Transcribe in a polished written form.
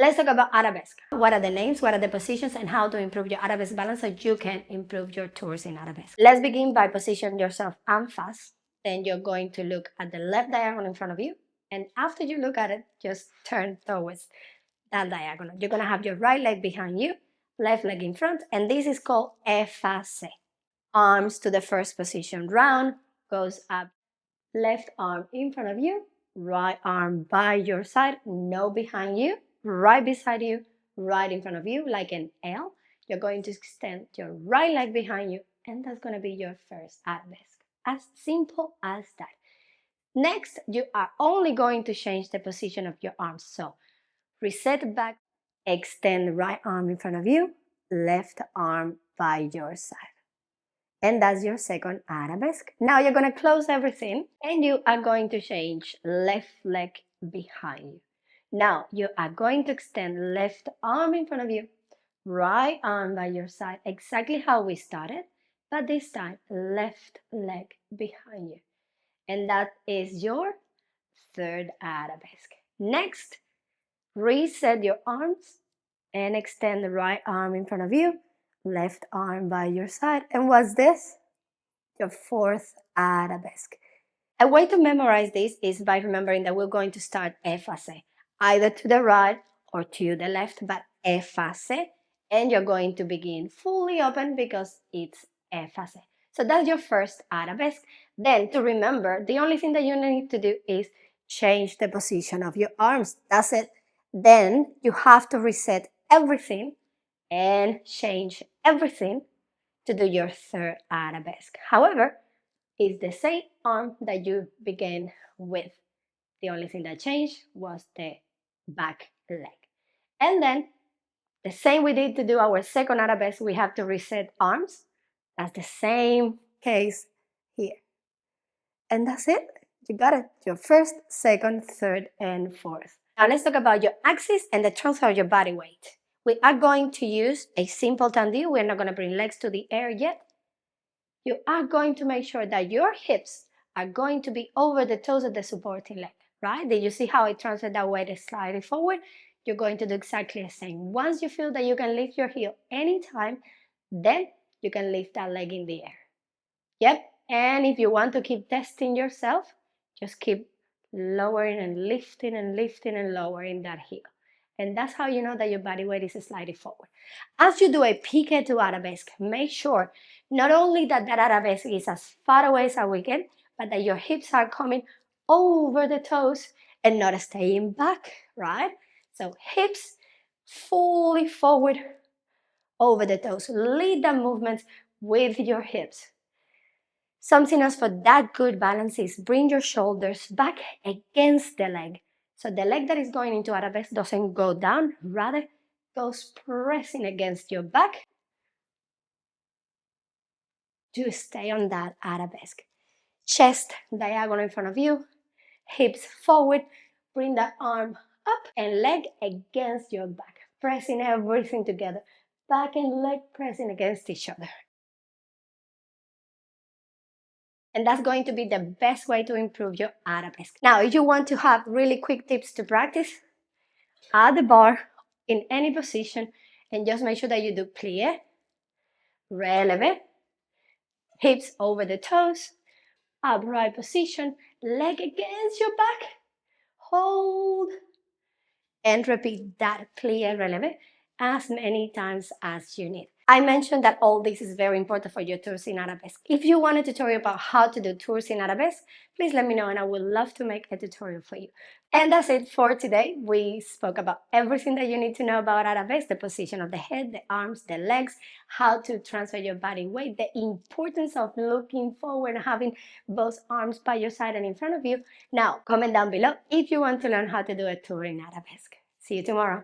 Let's talk about arabesque. What are the names, what are the positions, and how to improve your arabesque balance so you can improve your tours in arabesque. Let's begin by positioning yourself en face. Then you're going to look at the left diagonal in front of you. And after you look at it, just turn towards that diagonal. You're going to have your right leg behind you, left leg in front, and this is called effacé. Arms to the first position, round, goes up, left arm in front of you, right arm by your side, no behind you, right beside you, right in front of you, like an L. You're going to extend your right leg behind you, and that's going to be your first arabesque. As simple as that. Next, you are only going to change the position of your arms. So, reset back, extend right arm in front of you, left arm by your side. And that's your second arabesque. Now you're going to close everything and you are going to change left leg behind you. Now you are going to extend left arm in front of you, right arm by your side, exactly how we started, but this time left leg behind you. And that is your third arabesque. Next, reset your arms and extend the right arm in front of you, left arm by your side. And what's this? Your fourth arabesque. A way to memorize this is by remembering that we're going to start effacé, either to the right or to the left, but effacé, and you're going to begin fully open because it's effacé. So that's your first arabesque. Then to remember, the only thing that you need to do is change the position of your arms. That's it. Then you have to reset everything and change everything to do your third arabesque. However, it's the same arm that you began with. The only thing that changed was the back leg. And then the same we did to do our second arabesque, we have to reset arms. That's the same case here. And that's it. You got it. Your first, second, third, and fourth. Now let's talk about your axis and the transfer of your body weight. We are going to use a simple tendu. We're not going to bring legs to the air yet. You are going to make sure that your hips are going to be over the toes of the supporting leg, right? Did you see how I transferred that weight slightly forward? You're going to do exactly the same. Once you feel that you can lift your heel anytime, then you can lift that leg in the air. Yep, and if you want to keep testing yourself, just keep lowering and lifting and lifting and lowering that heel. And that's how you know that your body weight is slightly forward. As you do a piqué to arabesque, make sure not only that that arabesque is as far away as we can, but that your hips are coming over the toes and not staying back, right? So hips fully forward over the toes. Lead the movement with your hips. Something else for that good balance is bring your shoulders back against the leg. So the leg that is going into arabesque doesn't go down, rather goes pressing against your back to stay on that arabesque. Chest diagonal in front of you, hips forward, bring the arm up and leg against your back, pressing everything together. Back and leg pressing against each other. And that's going to be the best way to improve your arabesque. Now, if you want to have really quick tips to practice, add the bar in any position and just make sure that you do plié, releve, hips over the toes, upright position, leg against your back, hold, and repeat that plié, releve as many times as you need. I mentioned that all this is very important for your tours in arabesque. If you want a tutorial about how to do tours in arabesque, please let me know and I would love to make a tutorial for you. And that's it for today. We spoke about everything that you need to know about arabesque, the position of the head, the arms, the legs, how to transfer your body weight, the importance of looking forward and having both arms by your side and in front of you. Now, comment down below if you want to learn how to do a tour in arabesque. See you tomorrow.